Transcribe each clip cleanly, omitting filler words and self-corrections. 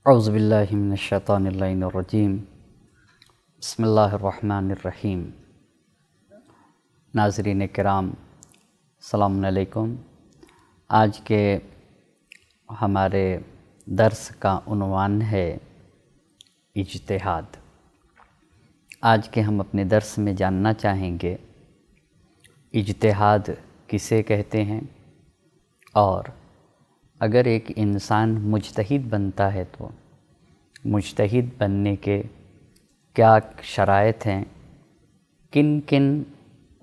اعوذ باللہ من الشیطان اللعین الرجیم بسم اللہ الرحمن الرحیم۔ ناظرین کرام السلام علیکم۔ آج کے ہمارے درس کا عنوان ہے اجتہاد۔ آج کے ہم اپنے درس میں جاننا چاہیں گے اجتہاد کسے کہتے ہیں، اور اگر ایک انسان مجتہد بنتا ہے تو مجتہد بننے کے کیا شرائط ہیں، کن کن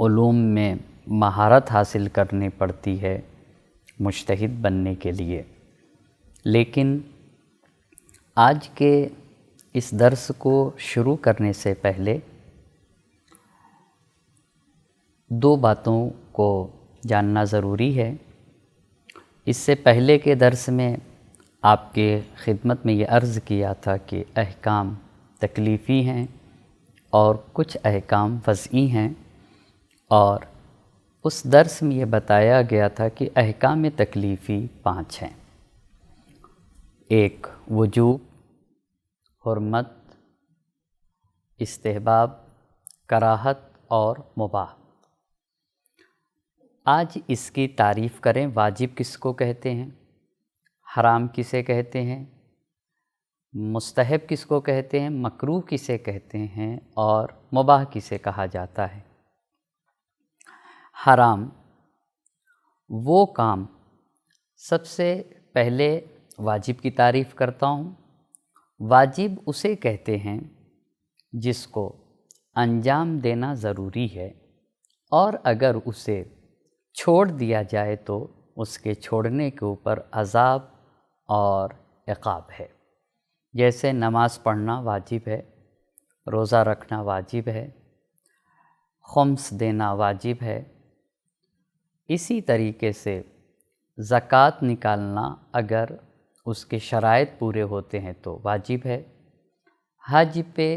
علوم میں مہارت حاصل کرنی پڑتی ہے مجتہد بننے کے لیے۔ لیکن آج کے اس درس کو شروع کرنے سے پہلے دو باتوں کو جاننا ضروری ہے۔ اس سے پہلے کے درس میں آپ کے خدمت میں یہ عرض کیا تھا کہ احکام تکلیفی ہیں اور کچھ احکام وضعی ہیں، اور اس درس میں یہ بتایا گیا تھا کہ احکام تکلیفی 5 ہیں: ایک وجوب، حرمت، استحباب، کراہت اور مباح۔ آج اس کی تعریف کریں۔ واجب کس کو کہتے ہیں، حرام کسے کہتے ہیں، مستحب کس کو کہتے ہیں، مکروہ کسے کہتے ہیں، اور مباح کسے کہا جاتا ہے۔ حرام وہ کام، سب سے پہلے واجب کی تعریف کرتا ہوں۔ واجب اسے کہتے ہیں جس کو انجام دینا ضروری ہے، اور اگر اسے چھوڑ دیا جائے تو اس کے چھوڑنے کے اوپر عذاب اور عقاب ہے۔ جیسے نماز پڑھنا واجب ہے، روزہ رکھنا واجب ہے، خمس دینا واجب ہے، اسی طریقے سے زکوٰۃ نکالنا اگر اس کے شرائط پورے ہوتے ہیں تو واجب ہے۔ حج پہ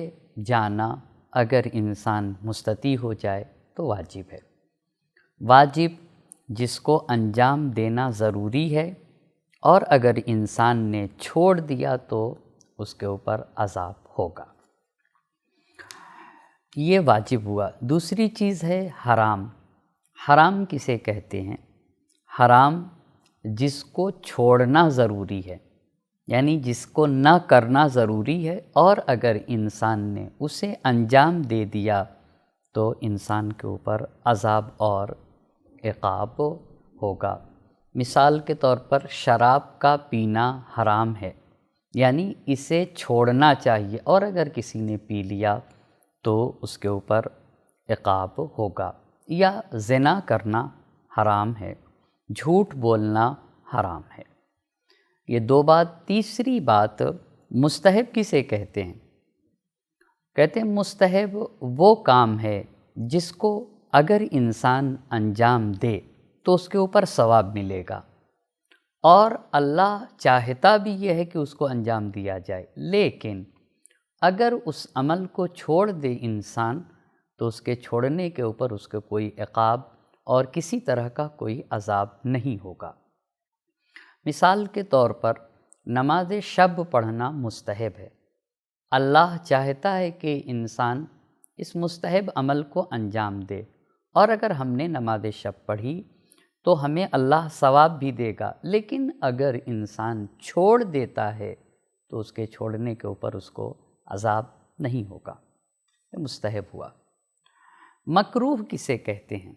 جانا اگر انسان مستطیع ہو جائے تو واجب ہے۔ واجب جس کو انجام دینا ضروری ہے، اور اگر انسان نے چھوڑ دیا تو اس کے اوپر عذاب ہوگا۔ یہ واجب ہوا۔ دوسری چیز ہے حرام۔ حرام کسے کہتے ہیں؟ حرام جس کو چھوڑنا ضروری ہے، یعنی جس کو نہ کرنا ضروری ہے، اور اگر انسان نے اسے انجام دے دیا تو انسان کے اوپر عذاب اور عقاب ہوگا۔ مثال کے طور پر شراب کا پینا حرام ہے، یعنی اسے چھوڑنا چاہیے، اور اگر کسی نے پی لیا تو اس کے اوپر عقاب ہوگا۔ یا زنا کرنا حرام ہے، جھوٹ بولنا حرام ہے۔ یہ دو بات۔ تیسری بات، مستحب کسے کہتے ہیں؟ کہتے ہیں مستحب وہ کام ہے جس کو اگر انسان انجام دے تو اس کے اوپر ثواب ملے گا، اور اللہ چاہتا بھی یہ ہے کہ اس کو انجام دیا جائے، لیکن اگر اس عمل کو چھوڑ دے انسان تو اس کے چھوڑنے کے اوپر اس کے کوئی عقاب اور کسی طرح کا کوئی عذاب نہیں ہوگا۔ مثال کے طور پر نماز شب پڑھنا مستحب ہے۔ اللہ چاہتا ہے کہ انسان اس مستحب عمل کو انجام دے، اور اگر ہم نے نماز شب پڑھی تو ہمیں اللہ ثواب بھی دے گا، لیکن اگر انسان چھوڑ دیتا ہے تو اس کے چھوڑنے کے اوپر اس کو عذاب نہیں ہوگا۔ یہ مستحب ہوا۔ مکروہ کسے کہتے ہیں؟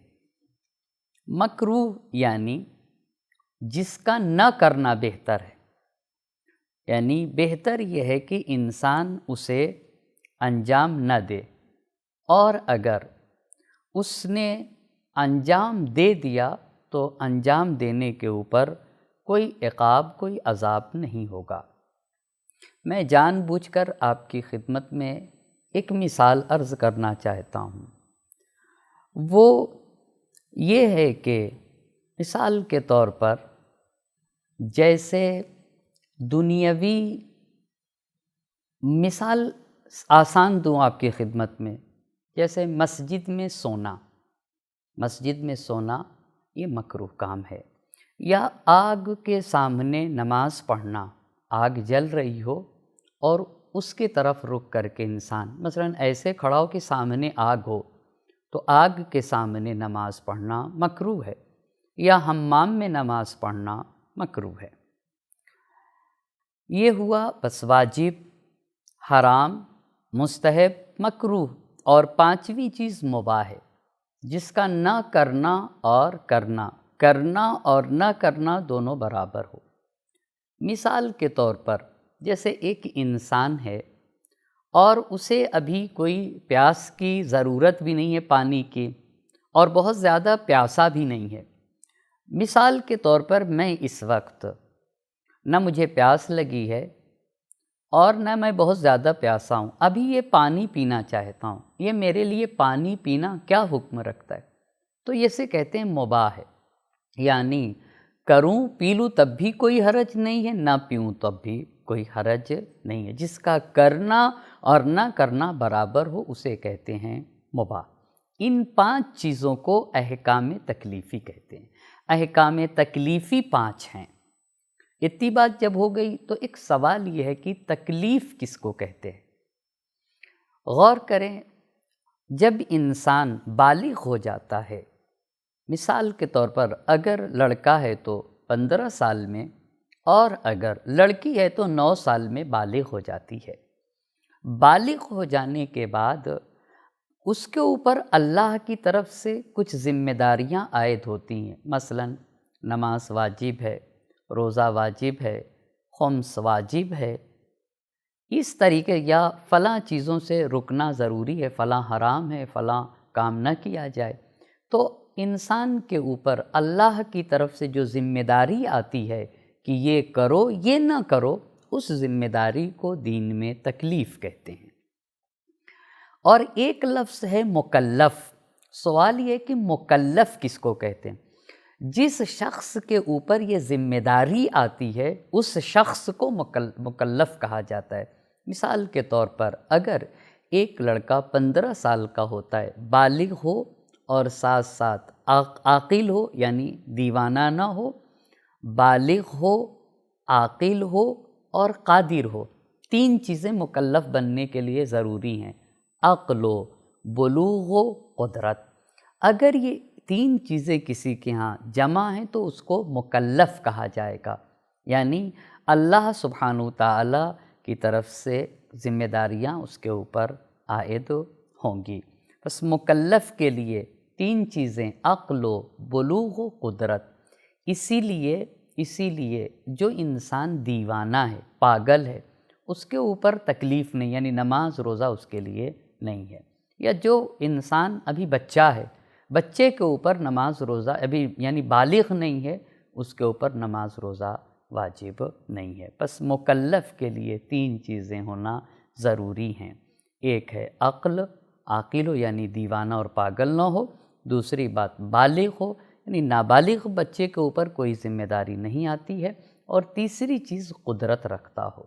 مکروہ یعنی جس کا نہ کرنا بہتر ہے، یعنی بہتر یہ ہے کہ انسان اسے انجام نہ دے، اور اگر اس نے انجام دے دیا تو انجام دینے کے اوپر کوئی عقاب، کوئی عذاب نہیں ہوگا۔ میں جان بوجھ کر آپ کی خدمت میں ایک مثال عرض کرنا چاہتا ہوں۔ وہ یہ ہے کہ مثال کے طور پر جیسے دنیاوی مثال آسان دوں آپ کی خدمت میں، جیسے مسجد میں سونا۔ مسجد میں سونا یہ مکروہ کام ہے، یا آگ کے سامنے نماز پڑھنا، آگ جل رہی ہو اور اس کی طرف رک کر کے انسان مثلاً ایسے کھڑا ہو کہ سامنے آگ ہو تو آگ کے سامنے نماز پڑھنا مکروہ ہے، یا حمام میں نماز پڑھنا مکروہ ہے۔ یہ ہوا بس واجب، حرام، مستحب، مکروہ، اور پانچویں چیز مباح ہے، جس کا نہ کرنا اور کرنا اور نہ کرنا دونوں برابر ہو۔ مثال کے طور پر جیسے ایک انسان ہے اور اسے ابھی کوئی پیاس کی ضرورت بھی نہیں ہے پانی کی، اور بہت زیادہ پیاسا بھی نہیں ہے۔ مثال کے طور پر میں اس وقت نہ مجھے پیاس لگی ہے اور نہ میں بہت زیادہ پیاسا ہوں، ابھی یہ پانی پینا چاہتا ہوں، یہ میرے لیے پانی پینا کیا حکم رکھتا ہے؟ تو یہ سے کہتے ہیں مباح ہے، یعنی کروں پی لوں تب بھی کوئی حرج نہیں ہے، نہ پیوں تب بھی کوئی حرج نہیں ہے، جس کا کرنا اور نہ کرنا برابر ہو اسے کہتے ہیں مباح۔ ان پانچ چیزوں کو احکام تکلیفی کہتے ہیں۔ احکام تکلیفی پانچ ہیں۔ اتنی بات جب ہو گئی تو ایک سوال یہ ہے کہ تکلیف کس کو کہتے ہیں؟ غور کریں، جب انسان بالغ ہو جاتا ہے، مثال کے طور پر اگر لڑکا ہے تو 15 سال میں، اور اگر لڑکی ہے تو 9 سال میں بالغ ہو جاتی ہے۔ بالغ ہو جانے کے بعد اس کے اوپر اللہ کی طرف سے کچھ ذمہ داریاں عائد ہوتی ہیں، مثلا نماز واجب ہے، روزہ واجب ہے، خمس واجب ہے، اس طریقے، یا فلاں چیزوں سے رکنا ضروری ہے، فلاں حرام ہے، فلاں کام نہ کیا جائے۔ تو انسان کے اوپر اللہ کی طرف سے جو ذمہ داری آتی ہے کہ یہ کرو یہ نہ کرو، اس ذمہ داری کو دین میں تکلیف کہتے ہیں۔ اور ایک لفظ ہے مکلف۔ سوال یہ کہ مکلف کس کو کہتے ہیں؟ جس شخص کے اوپر یہ ذمہ داری آتی ہے اس شخص کو مکلف کہا جاتا ہے۔ مثال کے طور پر اگر ایک لڑکا 15 سال کا ہوتا ہے، بالغ ہو اور ساتھ ساتھ عاقل ہو، یعنی دیوانہ نہ ہو، بالغ ہو، عاقل ہو اور قادر ہو، تین چیزیں مکلف بننے کے لیے ضروری ہیں، عقل و بلوغ و قدرت۔ اگر یہ تین چیزیں کسی کے ہاں جمع ہیں تو اس کو مکلف کہا جائے گا، یعنی اللہ سبحانہ وتعالی کی طرف سے ذمہ داریاں اس کے اوپر عائد ہوں گی۔ بس مکلف کے لیے تین چیزیں عقل و بلوغ و قدرت۔ اسی لیے جو انسان دیوانہ ہے، پاگل ہے، اس کے اوپر تکلیف نہیں، یعنی نماز روزہ اس کے لیے نہیں ہے۔ یا جو انسان ابھی بچہ ہے، بچے کے اوپر نماز روزہ ابھی یعنی بالغ نہیں ہے، اس کے اوپر نماز روزہ واجب نہیں ہے۔ بس مکلف کے لیے تین چیزیں ہونا ضروری ہیں۔ ایک ہے عاقل ہو یعنی دیوانہ اور پاگل نہ ہو، دوسری بات بالغ ہو یعنی نابالغ بچے کے اوپر کوئی ذمہ داری نہیں آتی ہے، اور تیسری چیز قدرت رکھتا ہو۔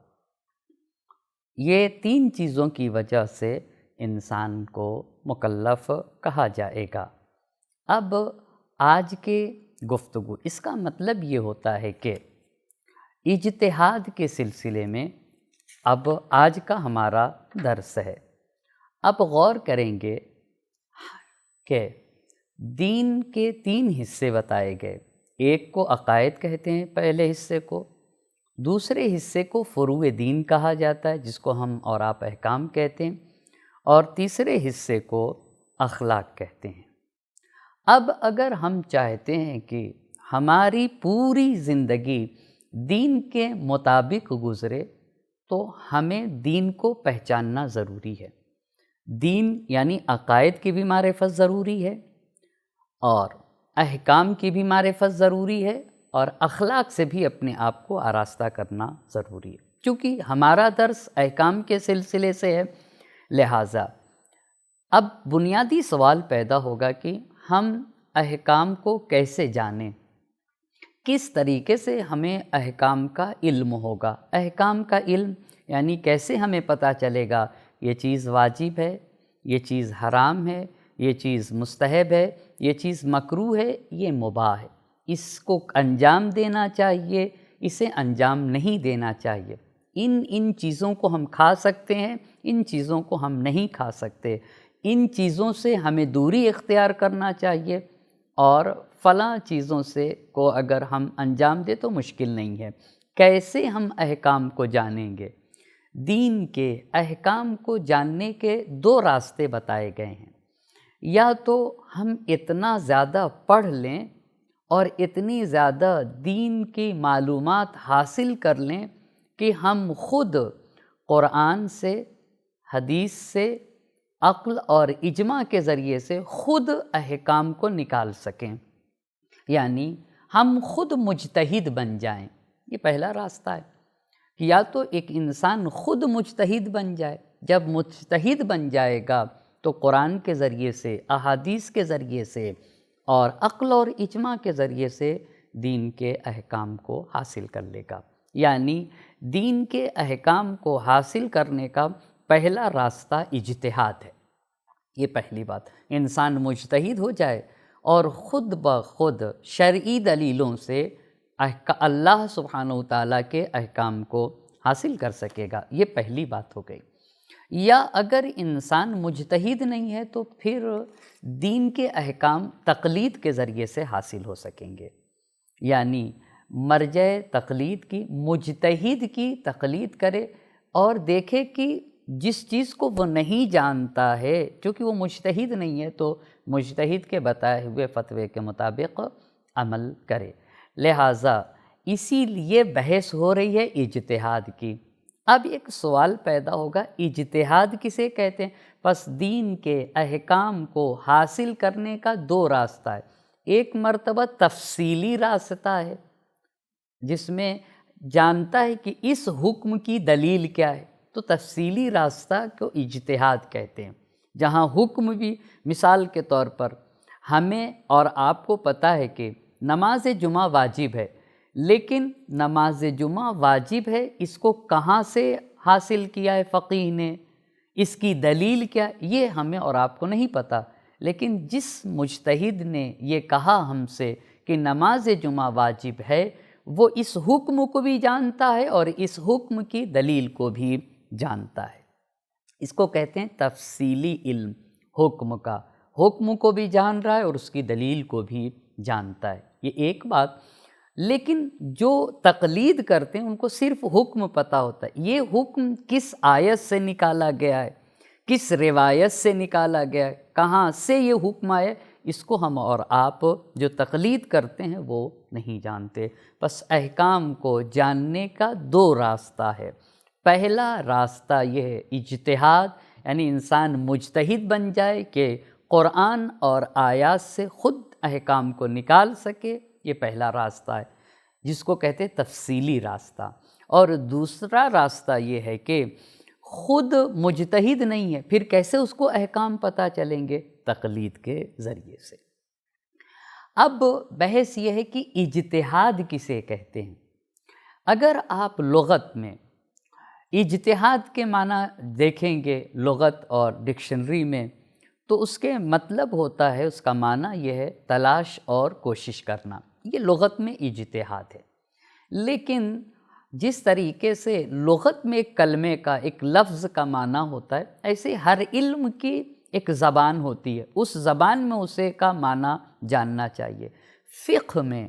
یہ تین چیزوں کی وجہ سے انسان کو مکلف کہا جائے گا۔ اب آج کے گفتگو اس کا مطلب یہ ہوتا ہے کہ اجتہاد کے سلسلے میں اب آج کا ہمارا درس ہے۔ اب غور کریں گے کہ دین کے تین حصے بتائے گئے، ایک کو عقائد کہتے ہیں پہلے حصے کو، دوسرے حصے کو فروع دین کہا جاتا ہے جس کو ہم اور آپ احکام کہتے ہیں، اور تیسرے حصے کو اخلاق کہتے ہیں۔ اب اگر ہم چاہتے ہیں کہ ہماری پوری زندگی دین کے مطابق گزرے تو ہمیں دین کو پہچاننا ضروری ہے۔ دین یعنی عقائد کی بھی معرفت ضروری ہے، اور احکام کی بھی معرفت ضروری ہے، اور اخلاق سے بھی اپنے آپ کو آراستہ کرنا ضروری ہے۔ چونکہ ہمارا درس احکام کے سلسلے سے ہے، لہٰذا اب بنیادی سوال پیدا ہوگا کہ ہم احکام کو کیسے جانیں، کس طریقے سے ہمیں احکام کا علم ہوگا۔ احکام کا علم یعنی کیسے ہمیں پتہ چلے گا یہ چیز واجب ہے، یہ چیز حرام ہے، یہ چیز مستحب ہے، یہ چیز مکروہ ہے، یہ مباح ہے، اس کو انجام دینا چاہیے، اسے انجام نہیں دینا چاہیے۔ ان چیزوں کو ہم کھا سکتے ہیں، ان چیزوں کو ہم نہیں کھا سکتے، ان چیزوں سے ہمیں دوری اختیار کرنا چاہیے، اور فلاں چیزوں سے کو اگر ہم انجام دیں تو مشکل نہیں ہے۔ کیسے ہم احکام کو جانیں گے؟ دین کے احکام کو جاننے کے دو راستے بتائے گئے ہیں۔ یا تو ہم اتنا زیادہ پڑھ لیں اور اتنی زیادہ دین کی معلومات حاصل کر لیں کہ ہم خود قرآن سے، حدیث سے، عقل اور اجماع کے ذریعے سے خود احکام کو نکال سکیں، یعنی ہم خود مجتہد بن جائیں۔ یہ پہلا راستہ ہے کہ یا تو ایک انسان خود مجتہد بن جائے، جب مجتہد بن جائے گا تو قرآن کے ذریعے سے، احادیث کے ذریعے سے اور عقل اور اجماع کے ذریعے سے دین کے احکام کو حاصل کر لے گا۔ یعنی دین کے احکام کو حاصل کرنے کا پہلا راستہ اجتہاد ہے۔ یہ پہلی بات، انسان مجتہد ہو جائے اور خود بخود شرعی دلیلوں سے اللہ سبحانہ وتعالیٰ کے احکام کو حاصل کر سکے گا۔ یہ پہلی بات ہو گئی۔ یا اگر انسان مجتہد نہیں ہے تو پھر دین کے احکام تقلید کے ذریعے سے حاصل ہو سکیں گے، یعنی مرجع تقلید کی، مجتہد کی تقلید کرے اور دیکھے کہ جس چیز کو وہ نہیں جانتا ہے، چونکہ وہ مجتہد نہیں ہے تو مجتہد کے بتائے ہوئے فتوے کے مطابق عمل کرے۔ لہٰذا اسی لیے بحث ہو رہی ہے اجتہاد کی۔ اب ایک سوال پیدا ہوگا، اجتہاد کسے کہتے ہیں؟ پس دین کے احکام کو حاصل کرنے کا دو راستہ ہے۔ ایک مرتبہ تفصیلی راستہ ہے جس میں جانتا ہے کہ اس حکم کی دلیل کیا ہے، تو تفصیلی راستہ کو اجتہاد کہتے ہیں، جہاں حکم بھی، مثال کے طور پر ہمیں اور آپ کو پتہ ہے کہ نماز جمعہ واجب ہے، لیکن نماز جمعہ واجب ہے اس کو کہاں سے حاصل کیا ہے فقیہ نے، اس کی دلیل کیا، یہ ہمیں اور آپ کو نہیں پتہ، لیکن جس مجتہد نے یہ کہا ہم سے کہ نماز جمعہ واجب ہے، وہ اس حکم کو بھی جانتا ہے اور اس حکم کی دلیل کو بھی جانتا ہے۔ اس کو کہتے ہیں تفصیلی علم، حکم کا، حکم کو بھی جان رہا ہے اور اس کی دلیل کو بھی جانتا ہے۔ یہ ایک بات۔ لیکن جو تقلید کرتے ہیں ان کو صرف حکم پتہ ہوتا ہے، یہ حکم کس آیت سے نکالا گیا ہے، کس روایت سے نکالا گیا ہے، کہاں سے یہ حکم آئے، اس کو ہم اور آپ جو تقلید کرتے ہیں وہ نہیں جانتے۔ بس احکام کو جاننے کا دو راستہ ہے۔ پہلا راستہ یہ ہے اجتہاد، یعنی انسان مجتہد بن جائے کہ قرآن اور آیات سے خود احکام کو نکال سکے، یہ پہلا راستہ ہے جس کو کہتے ہیں تفصیلی راستہ۔ اور دوسرا راستہ یہ ہے کہ خود مجتہد نہیں ہے، پھر کیسے اس کو احکام پتہ چلیں گے؟ تقلید کے ذریعے سے۔ اب بحث یہ ہے کہ اجتہاد کسے کہتے ہیں۔ اگر آپ لغت میں اجتہاد کے معنی دیکھیں گے لغت اور ڈکشنری میں، تو اس کے مطلب ہوتا ہے، اس کا معنی یہ ہے تلاش اور کوشش کرنا، یہ لغت میں اجتہاد ہے۔ لیکن جس طریقے سے لغت میں ایک کلمے کا، ایک لفظ کا معنی ہوتا ہے، ایسے ہر علم کی ایک زبان ہوتی ہے، اس زبان میں اسے کا معنی جاننا چاہیے۔ فقہ میں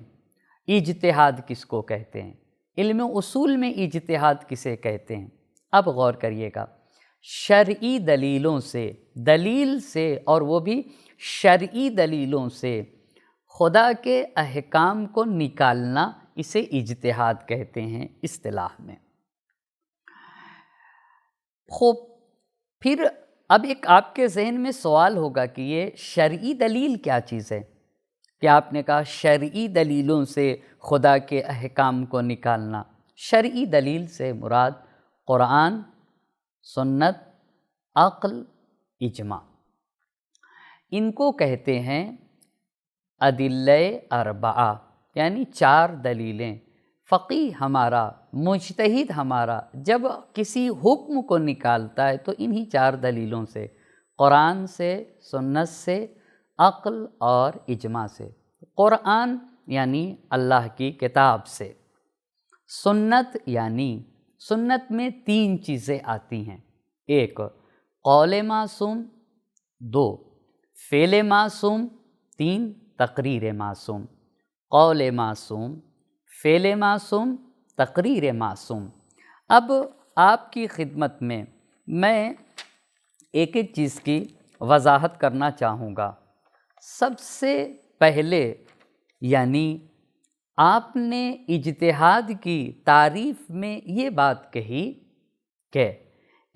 اجتہاد کس کو کہتے ہیں؟ علم اصول میں اجتہاد کسے کہتے ہیں؟ اب غور کریے گا، شرعی دلیلوں سے، دلیل سے، اور وہ بھی شرعی دلیلوں سے خدا کے احکام کو نکالنا، اسے اجتہاد کہتے ہیں اصطلاح میں۔ خوب، پھر اب ایک آپ کے ذہن میں سوال ہوگا کہ یہ شرعی دلیل کیا چیز ہے؟ کہ آپ نے کہا شرعی دلیلوں سے خدا کے احکام کو نکالنا۔ شرعی دلیل سے مراد قرآن، سنت، عقل، اجماع، ان کو کہتے ہیں ادلہ اربعہ، یعنی چار دلیلیں۔ فقیہ ہمارا، مجتہد ہمارا جب کسی حکم کو نکالتا ہے تو انہی چار دلیلوں سے، قرآن سے، سنت سے، عقل اور اجماع سے۔ قرآن یعنی اللہ کی کتاب سے، سنت یعنی سنت میں 3 چیزیں آتی ہیں، 1 قول معصوم، 2 فعل معصوم، 3 تقریر معصوم۔ قول معصوم، فعل معصوم، تقریر معصوم۔ اب آپ کی خدمت میں میں ایک ایک چیز کی وضاحت کرنا چاہوں گا۔ سب سے پہلے یعنی آپ نے اجتہاد کی تعریف میں یہ بات کہی کہ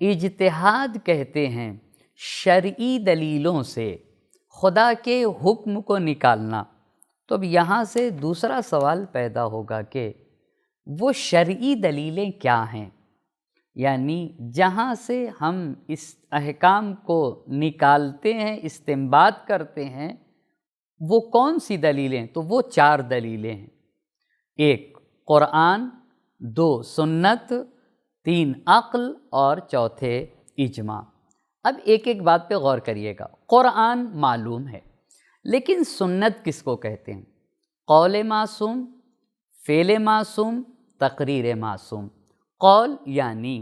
اجتہاد کہتے ہیں شرعی دلیلوں سے خدا کے حکم کو نکالنا۔ تو اب یہاں سے دوسرا سوال پیدا ہوگا کہ وہ شرعی دلیلیں کیا ہیں، یعنی جہاں سے ہم اس احکام کو نکالتے ہیں، استنباط کرتے ہیں، وہ کون سی دلیلیں؟ تو وہ 4 دلیلیں ہیں، 1 قرآن، 2 سنت، 3 عقل اور 4 اجماع۔ اب ایک ایک بات پہ غور کریے گا۔ قرآن معلوم ہے، لیکن سنت کس کو کہتے ہیں؟ قول معصوم، فعل معصوم، تقریر معصوم۔ قول یعنی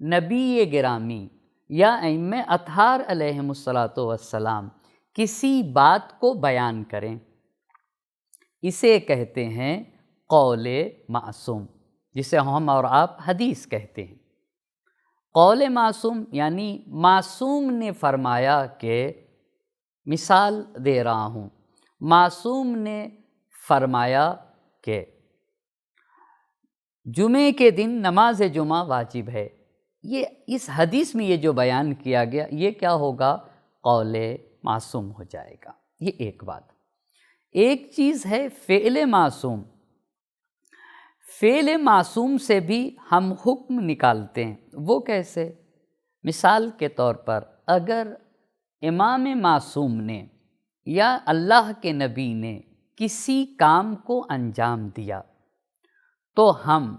نبی گرامی یا ائمہ اطہار علیہم الصلاۃ کسی بات کو بیان کریں، اسے کہتے ہیں قول معصوم، جسے ہم اور آپ حدیث کہتے ہیں۔ قول معصوم یعنی معصوم نے فرمایا کہ، مثال دے رہا ہوں، معصوم نے فرمایا کہ جمعے کے دن نماز جمعہ واجب ہے، یہ اس حدیث میں یہ جو بیان کیا گیا یہ کیا ہوگا؟ قول معصوم ہو جائے گا۔ یہ ایک بات۔ ایک چیز ہے فعل معصوم۔ فعل معصوم سے بھی ہم حکم نکالتے ہیں، وہ کیسے؟ مثال کے طور پر اگر امام معصوم نے یا اللہ کے نبی نے کسی کام کو انجام دیا تو ہم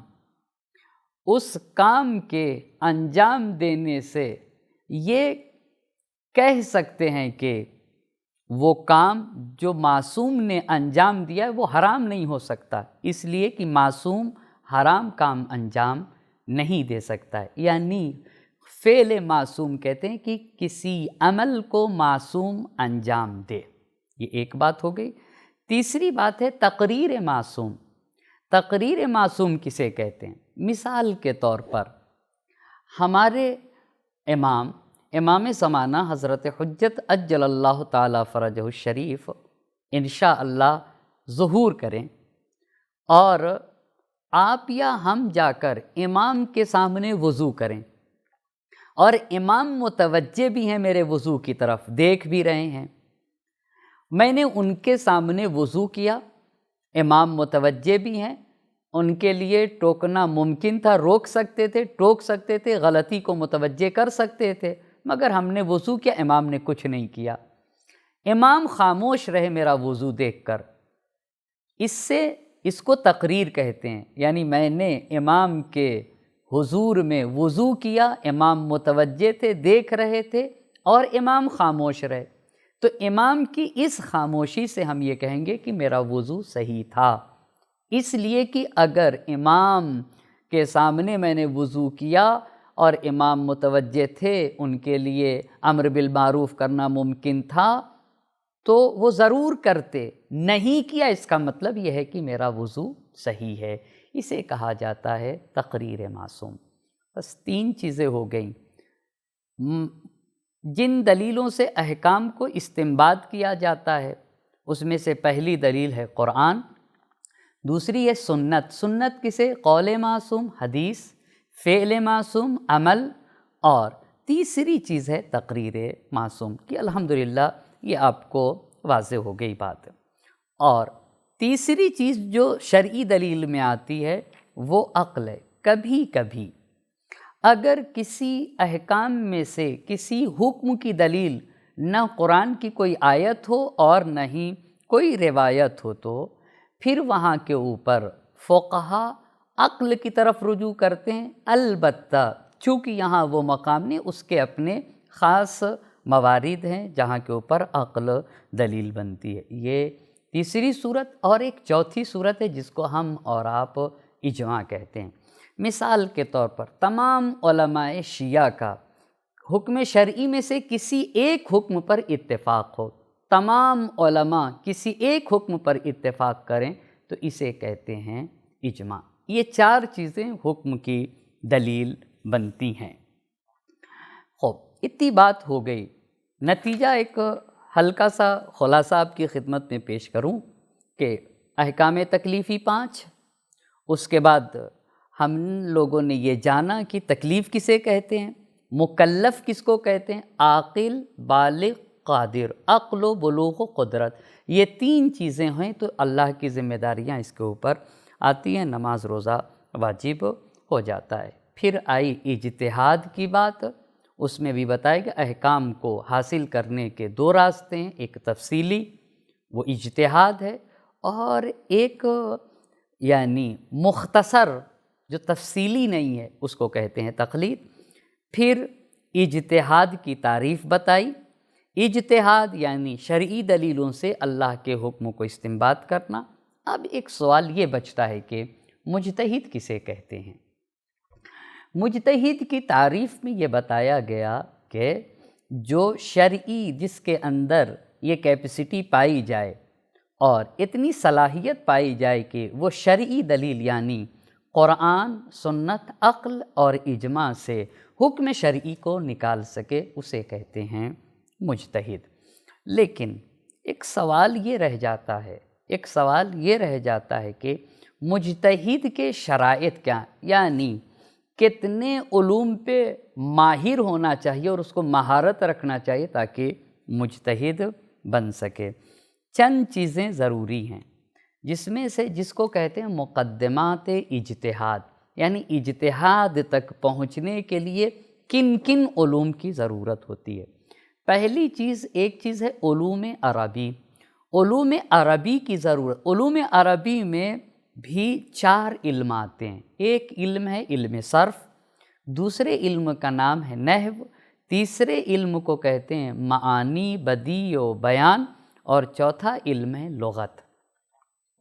اس کام کے انجام دینے سے یہ کہہ سکتے ہیں کہ وہ کام جو معصوم نے انجام دیا ہے وہ حرام نہیں ہو سکتا، اس لیے کہ معصوم حرام کام انجام نہیں دے سکتا ہے۔ یعنی فعل معصوم کہتے ہیں کہ کسی عمل کو معصوم انجام دے۔ یہ ایک بات ہو گئی۔ تیسری بات ہے تقریر معصوم۔ تقریر معصوم کسے کہتے ہیں؟ مثال کے طور پر ہمارے امام زمانہ حضرت حجت عجل اللہ تعالی فرجہ الشریف انشاءاللہ ظہور کریں، اور آپ یا ہم جا کر امام کے سامنے وضو کریں، اور امام متوجہ بھی ہیں میرے وضو کی طرف، دیکھ بھی رہے ہیں۔ میں نے ان کے سامنے وضو کیا، امام متوجہ بھی ہیں، ان کے لیے ٹوکنا ممکن تھا، روک سکتے تھے، ٹوک سکتے تھے، غلطی کو متوجہ کر سکتے تھے، مگر ہم نے وضو کیا، امام نے کچھ نہیں کیا۔ امام خاموش رہے میرا وضو دیکھ کر، اس کو تقریر کہتے ہیں۔ یعنی میں نے امام کے حضور میں وضو کیا، امام متوجہ تھے، دیکھ رہے تھے، اور امام خاموش رہے، تو امام کی اس خاموشی سے ہم یہ کہیں گے کہ میرا وضو صحیح تھا، اس لیے کہ اگر امام کے سامنے میں نے وضو کیا اور امام متوجہ تھے، ان کے لیے امر بالمعروف کرنا ممکن تھا تو وہ ضرور کرتے، نہیں کیا اس کا مطلب یہ ہے کہ میرا وضو صحیح ہے۔ اسے کہا جاتا ہے تقریر معصوم۔ بس 3 چیزیں ہو گئیں۔ جن دلیلوں سے احکام کو استنباط کیا جاتا ہے اس میں سے پہلی دلیل ہے قرآن، دوسری ہے سنت۔ سنت کسے؟ قول معصوم حدیث، فعل معصوم عمل، اور تیسری چیز ہے تقریر معصوم کی الحمدللہ یہ آپ کو واضح ہو گئی بات۔ اور تیسری چیز جو شرعی دلیل میں آتی ہے وہ عقل ہے۔ کبھی کبھی اگر کسی احکام میں سے کسی حکم کی دلیل نہ قرآن کی کوئی آیت ہو اور نہ ہی کوئی روایت ہو تو پھر وہاں کے اوپر فقہا عقل کی طرف رجوع کرتے ہیں، البتہ چونکہ یہاں وہ مقام نہیں، اس کے اپنے خاص موارد ہیں جہاں کے اوپر عقل دلیل بنتی ہے۔ یہ تیسری صورت، اور ایک چوتھی صورت ہے جس کو ہم اور آپ اجماع کہتے ہیں۔ مثال کے طور پر تمام علماء شیعہ کا حکم شرعی میں سے کسی ایک حکم پر اتفاق ہو، تمام علماء کسی ایک حکم پر اتفاق کریں تو اسے کہتے ہیں اجماع۔ یہ 4 چیزیں حکم کی دلیل بنتی ہیں۔ خوب، اتنی بات ہو گئی، نتیجہ ایک ہلکا سا خلاصہ آپ کی خدمت میں پیش کروں کہ احکام تکلیفی 5، اس کے بعد ہم لوگوں نے یہ جانا کہ تکلیف کسے کہتے ہیں، مکلف کس کو کہتے ہیں، عاقل، بالغ، قادر، عقل و بلوغ و قدرت، یہ 3 چیزیں ہیں تو اللہ کی ذمہ داریاں اس کے اوپر آتی ہیں، نماز روزہ واجب ہو جاتا ہے۔ پھر آئی اجتہاد کی بات، اس میں بھی بتایا کہ احکام کو حاصل کرنے کے 2 راستے ہیں، ایک تفصیلی وہ اجتہاد ہے، اور ایک یعنی مختصر جو تفصیلی نہیں ہے اس کو کہتے ہیں تقلید۔ پھر اجتہاد کی تعریف بتائی، اجتہاد یعنی شرعی دلیلوں سے اللہ کے حکم کو استنباط کرنا۔ اب ایک سوال یہ بچتا ہے کہ مجتہد کسے کہتے ہیں؟ مجتہد کی تعریف میں یہ بتایا گیا کہ جو شرعی، جس کے اندر یہ کیپیسٹی پائی جائے اور اتنی صلاحیت پائی جائے کہ وہ شرعی دلیل یعنی قرآن، سنت، عقل اور اجماع سے حکم شرعی کو نکال سکے، اسے کہتے ہیں مجتہد۔ لیکن ایک سوال یہ رہ جاتا ہے کہ مجتہد کے شرائط کیا، یعنی کتنے علوم پہ ماہر ہونا چاہیے اور اس کو مہارت رکھنا چاہیے تاکہ مجتہد بن سکے۔ چند چیزیں ضروری ہیں، جس کو کہتے ہیں مقدمات اجتہاد، یعنی اجتہاد تک پہنچنے کے لیے کن کن علوم کی ضرورت ہوتی ہے۔ پہلی چیز ہے علوم عربی۔ علوم عربی کی ضرورت، علوم عربی میں بھی 4 علم آتے ہیں۔ ایک علم ہے علم صرف، دوسرے علم کا نام ہے نحو، تیسرے علم کو کہتے ہیں معانی، بدیع و بیان، اور چوتھا علم ہے لغت۔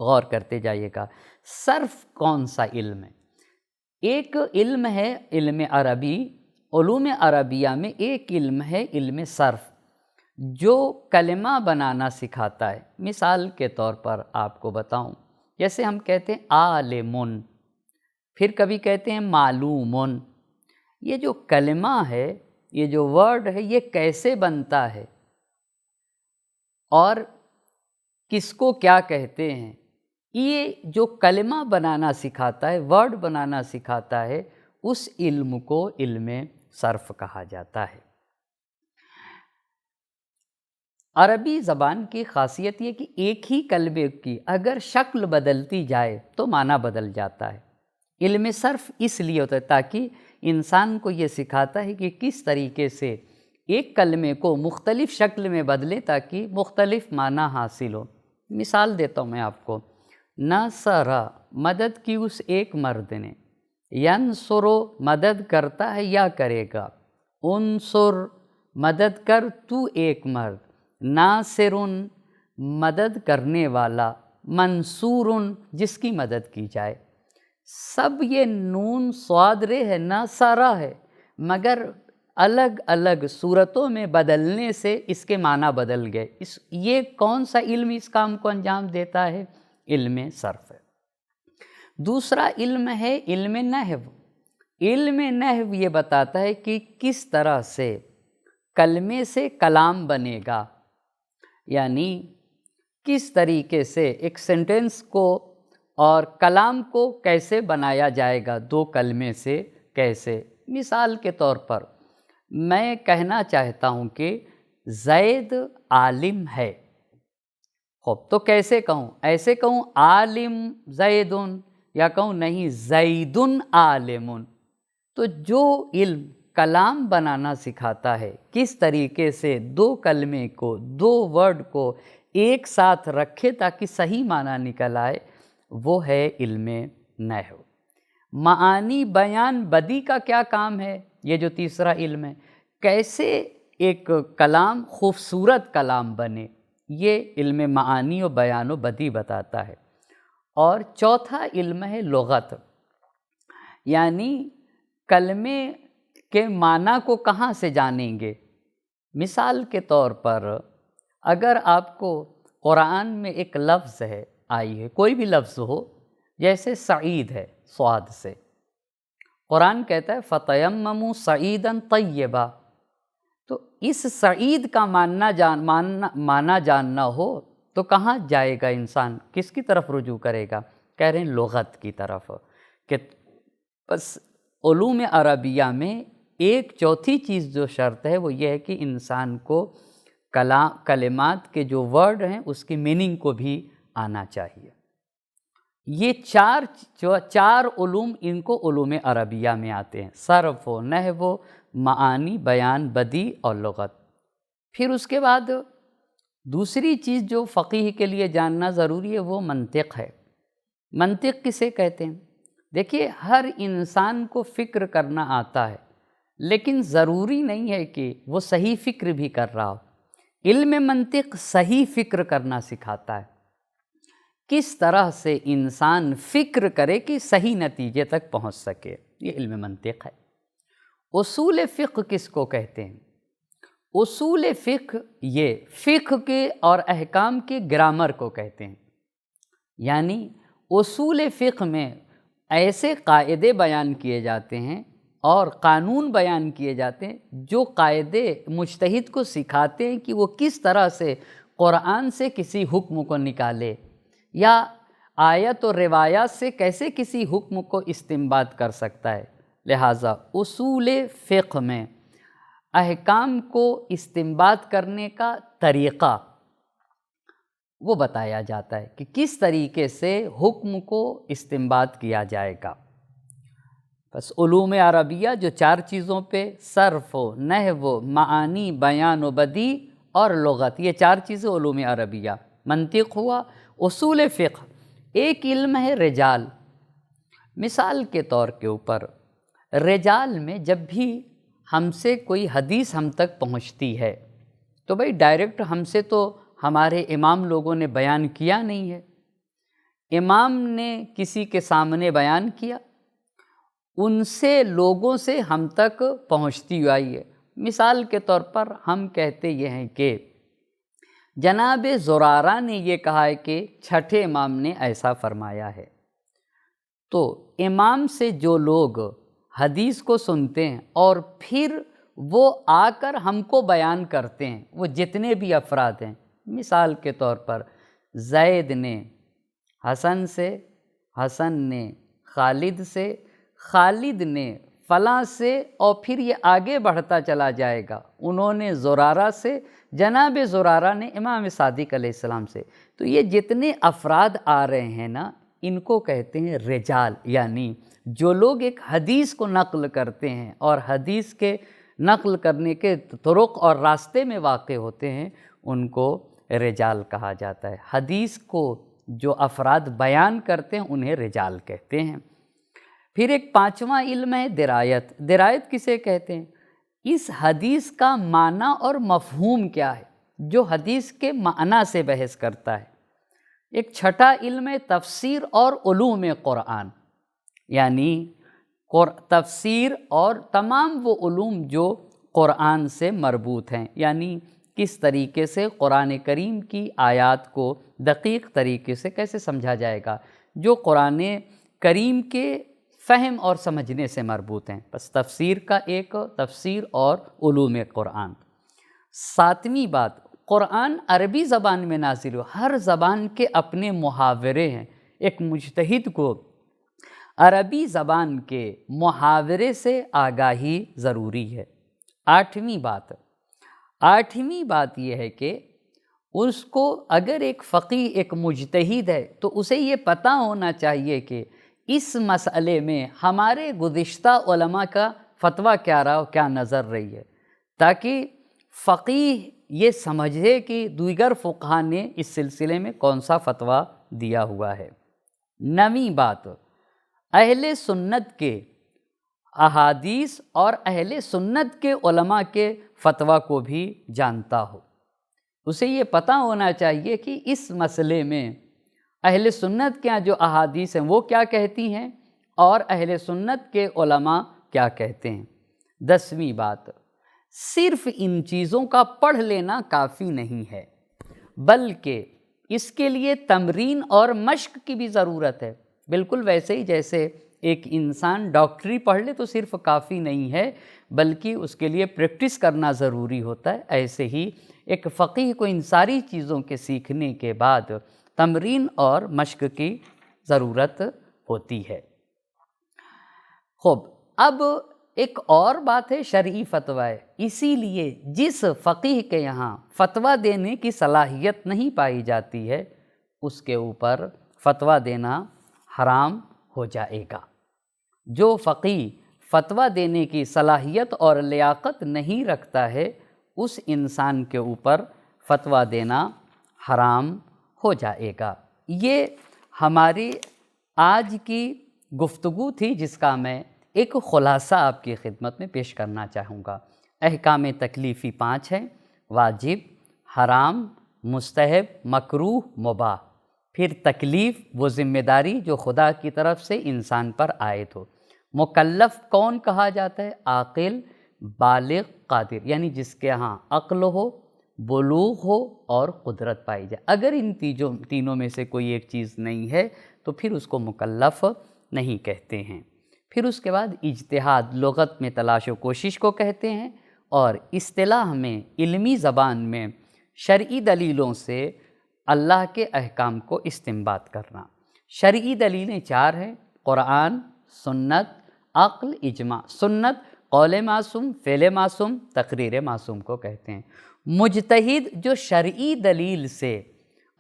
غور کرتے جائیے گا، صرف کون سا علم ہے؟ ایک علم ہے علم عربی، علوم عربیہ میں ایک علم ہے علم صرف جو کلمہ بنانا سکھاتا ہے۔ مثال کے طور پر آپ کو بتاؤں، جیسے ہم کہتے ہیں عالمٌ، پھر کبھی کہتے ہیں معلومٌ، یہ جو کلمہ ہے، یہ جو ورڈ ہے، یہ کیسے بنتا ہے اور کس کو کیا کہتے ہیں، یہ جو کلمہ بنانا سکھاتا ہے، ورڈ بنانا سکھاتا ہے، اس علم کو علم صرف کہا جاتا ہے۔ عربی زبان کی خاصیت یہ کہ ایک ہی کلمے کی اگر شکل بدلتی جائے تو معنی بدل جاتا ہے۔ علم صرف اس لیے ہوتا ہے تاکہ انسان کو یہ سکھاتا ہے کہ کس طریقے سے ایک کلمے کو مختلف شکل میں بدلے تاکہ مختلف معنی حاصل ہو۔ مثال دیتا ہوں میں آپ کو، نصرہ مدد کی اس ایک مرد نے، ینصرو مدد کرتا ہے یا کرے گا، انصر مدد کر تو ایک مرد، ناصرن مدد کرنے والا، منصورن جس کی مدد کی جائے۔ سب یہ نون صاد رے ہے، نصرہ ہے، مگر الگ الگ صورتوں میں بدلنے سے اس کے معنی بدل گئے۔ یہ کون سا علم اس کام کو انجام دیتا ہے؟ علم صرف ہے۔ دوسرا علم ہے علم نحو۔ علم نحو یہ بتاتا ہے کہ کس طرح سے کلمے سے کلام بنے گا، یعنی کس طریقے سے ایک سینٹنس کو اور کلام کو کیسے بنایا جائے گا، 2 کلمے سے کیسے۔ مثال کے طور پر میں کہنا چاہتا ہوں کہ زید عالم ہے، خوب تو کیسے کہوں؟ ایسے کہوں عالم زیدن، یا کہوں نہیں زیدن عالمن؟ تو جو علم کلام بنانا سکھاتا ہے، کس طریقے سے 2 کلمے کو، 2 ورڈ کو ایک ساتھ رکھے تاکہ صحیح معنی نکل آئے، وہ ہے علم نحو۔ معانی، بیان، بدیع کا کیا کام ہے؟ یہ جو تیسرا علم ہے، کیسے ایک کلام خوبصورت کلام بنے، یہ علم معانی و بیان و بدیع بتاتا ہے۔ اور چوتھا علم ہے لغت۔ یعنی کلمے کے معنی کو کہاں سے جانیں گے؟ مثال کے طور پر اگر آپ کو قرآن میں ایک لفظ ہے آئی ہے، کوئی بھی لفظ ہو، جیسے سعید ہے صاد سے، قرآن کہتا ہے فَتَيَمَّمُوا صَعِيدًا طَيِّبًا، تو اس سعید کا معنی جاننا ہو تو کہاں جائے گا انسان، کس کی طرف رجوع کرے گا؟ کہہ رہے ہیں لغت کی طرف، کہ بس علوم عربیہ میں ایک چوتھی چیز جو شرط ہے وہ یہ ہے کہ انسان کو کلمات کے جو ورڈ ہیں اس کی میننگ کو بھی آنا چاہیے۔ یہ چار علوم ان کو علوم عربیہ میں آتے ہیں، صرف و نحو و معانی، بیان، بدیع اور لغت۔ پھر اس کے بعد دوسری چیز جو فقیہ کے لیے جاننا ضروری ہے وہ منطق ہے۔ منطق کسے کہتے ہیں؟ دیکھیے ہر انسان کو فکر کرنا آتا ہے، لیکن ضروری نہیں ہے کہ وہ صحیح فکر بھی کر رہا ہو۔ علم منطق صحیح فکر کرنا سکھاتا ہے، کس طرح سے انسان فکر کرے کہ صحیح نتیجے تک پہنچ سکے، یہ علم منطق ہے۔ اصول فقہ کس کو کہتے ہیں؟ اصول فقہ یہ فقہ کے اور احکام کے گرامر کو کہتے ہیں، یعنی اصول فقہ میں ایسے قاعدے بیان کیے جاتے ہیں اور قانون بیان کیے جاتے ہیں جو قاعدے مجتہد کو سکھاتے ہیں کہ وہ کس طرح سے قرآن سے کسی حکم کو نکالے یا آیت و روایات سے کیسے کسی حکم کو استنباط کر سکتا ہے۔ لہٰذا اصول فقہ میں احکام کو استنباط کرنے کا طریقہ وہ بتایا جاتا ہے کہ کس طریقے سے حکم کو استنباط کیا جائے گا۔ بس علوم عربیہ جو چار چیزوں پہ صرف و نحو و معانی، بیان و بدیع اور لغت، یہ چار چیزیں علوم عربیہ۔ منطق ہوا، اصول فقہ، ایک علم ہے رجال۔ مثال کے طور کے اوپر رجال میں جب بھی ہم سے کوئی حدیث ہم تک پہنچتی ہے تو بھئی ڈائریکٹ ہم سے تو ہمارے امام لوگوں نے بیان کیا نہیں ہے، امام نے کسی کے سامنے بیان کیا، ان سے لوگوں سے ہم تک پہنچتی آئی ہے۔ مثال کے طور پر ہم کہتے یہ ہیں کہ جناب زرارہ نے یہ کہا ہے کہ چھٹے امام نے ایسا فرمایا ہے، تو امام سے جو لوگ حدیث کو سنتے ہیں اور پھر وہ آ کر ہم کو بیان کرتے ہیں، وہ جتنے بھی افراد ہیں، مثال کے طور پر زید نے حسن سے، حسن نے خالد سے، خالد نے فلاں سے، اور پھر یہ آگے بڑھتا چلا جائے گا، انہوں نے زرارہ سے، جناب زرارہ نے امام صادق علیہ السلام سے، تو یہ جتنے افراد آ رہے ہیں نا ان کو کہتے ہیں رجال، یعنی جو لوگ ایک حدیث کو نقل کرتے ہیں اور حدیث کے نقل کرنے کے طرق اور راستے میں واقع ہوتے ہیں ان کو رجال کہا جاتا ہے۔ حدیث کو جو افراد بیان کرتے ہیں انہیں رجال کہتے ہیں۔ پھر ایک پانچواں علم ہے درایت۔ درایت کسے کہتے ہیں؟ اس حدیث کا معنی اور مفہوم کیا ہے، جو حدیث کے معنی سے بحث کرتا ہے۔ ایک چھٹا علم ہے تفسیر اور علوم قرآن، یعنی تفسیر اور تمام وہ علوم جو قرآن سے مربوط ہیں، یعنی کس طریقے سے قرآن کریم کی آیات کو دقیق طریقے سے کیسے سمجھا جائے گا، جو قرآن کریم کے فہم اور سمجھنے سے مربوط ہیں۔ بس تفسیر کا ایک تفسیر اور علوم قرآن۔ ساتویں بات، قرآن عربی زبان میں نازل ہو، ہر زبان کے اپنے محاورے ہیں، ایک مجتہد کو عربی زبان کے محاورے سے آگاہی ضروری ہے۔ آٹھویں بات یہ ہے کہ اس کو اگر ایک فقیہ، ایک مجتہد ہے تو اسے یہ پتہ ہونا چاہیے کہ اس مسئلے میں ہمارے گزشتہ علماء کا فتویٰ کیا رہا، کیا نظر رہی ہے، تاکہ فقیہ یہ سمجھے کہ دیگر فقہا نے اس سلسلے میں کون سا فتویٰ دیا ہوا ہے۔ نویں بات، اہل سنت کے احادیث اور اہل سنت کے علماء کے فتویٰ کو بھی جانتا ہو، اسے یہ پتہ ہونا چاہیے کہ اس مسئلے میں اہل سنت کے جو احادیث ہیں وہ کیا کہتی ہیں اور اہل سنت کے علماء کیا کہتے ہیں۔ 10ویں بات، صرف ان چیزوں کا پڑھ لینا کافی نہیں ہے، بلکہ اس کے لیے تمرین اور مشق کی بھی ضرورت ہے۔ بالکل ویسے ہی جیسے ایک انسان ڈاکٹری پڑھ لے تو صرف کافی نہیں ہے، بلکہ اس کے لیے پریکٹس کرنا ضروری ہوتا ہے، ایسے ہی ایک فقیہ کو ان ساری چیزوں کے سیکھنے کے بعد تمرین اور مشق کی ضرورت ہوتی ہے۔ خوب، اب ایک اور بات ہے شرعی فتویٰ، اسی لیے جس فقیہ کے یہاں فتویٰ دینے کی صلاحیت نہیں پائی جاتی ہے اس کے اوپر فتویٰ دینا حرام ہو جائے گا۔ جو فقیہ فتویٰ دینے کی صلاحیت اور لیاقت نہیں رکھتا ہے اس انسان کے اوپر فتویٰ دینا حرام ہو جائے گا۔ یہ ہماری آج کی گفتگو تھی جس کا میں ایک خلاصہ آپ کی خدمت میں پیش کرنا چاہوں گا۔ احکام تکلیفی 5 ہیں، واجب، حرام، مستحب، مکروہ، مباح۔ پھر تکلیف وہ ذمہ داری جو خدا کی طرف سے انسان پر عائد ہو۔ مکلف کون کہا جاتا ہے؟ عاقل، بالغ، قادر، یعنی جس کے ہاں عقل ہو، بلوغ ہو اور قدرت پائی جائے۔ اگر ان تینوں میں سے کوئی ایک چیز نہیں ہے تو پھر اس کو مکلف نہیں کہتے ہیں۔ پھر اس کے بعد اجتہاد لغت میں تلاش و کوشش کو کہتے ہیں، اور اصطلاح میں علمی زبان میں شرعی دلیلوں سے اللہ کے احکام کو استنباط کرنا۔ شرعی دلیلیں 4 ہیں، قرآن، سنت، عقل، اجماع۔ سنت قول معصوم، فعل معصوم، تقریر معصوم کو کہتے ہیں۔ مجتہد جو شرعی دلیل سے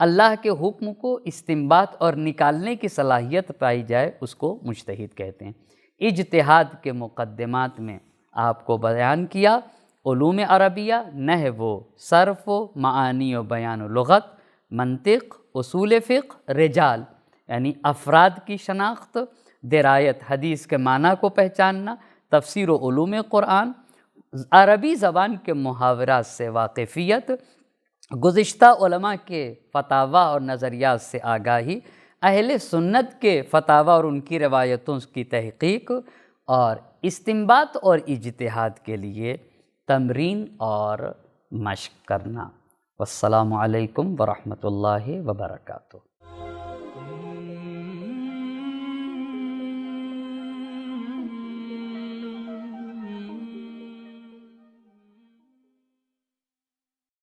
اللہ کے حکم کو استنباط اور نکالنے کی صلاحیت پائی جائے اس کو مجتہد کہتے ہیں۔ اجتہاد کے مقدمات میں آپ کو بیان کیا علوم عربیہ، نحو و صرف و معانی و بیان و لغت، منطق، اصول فقہ، رجال یعنی افراد کی شناخت، درایت حدیث کے معنی کو پہچاننا، تفسیر و علوم قرآن، عربی زبان کے محاورات سے واقفیت، گزشتہ علماء کے فتاویٰ اور نظریات سے آگاہی، اہل سنت کے فتاویٰ اور ان کی روایتوں کی تحقیق، اور استنباط اور اجتہاد کے لیے تمرین اور مشق کرنا۔ والسلام علیکم ورحمۃ اللہ وبرکاتہ۔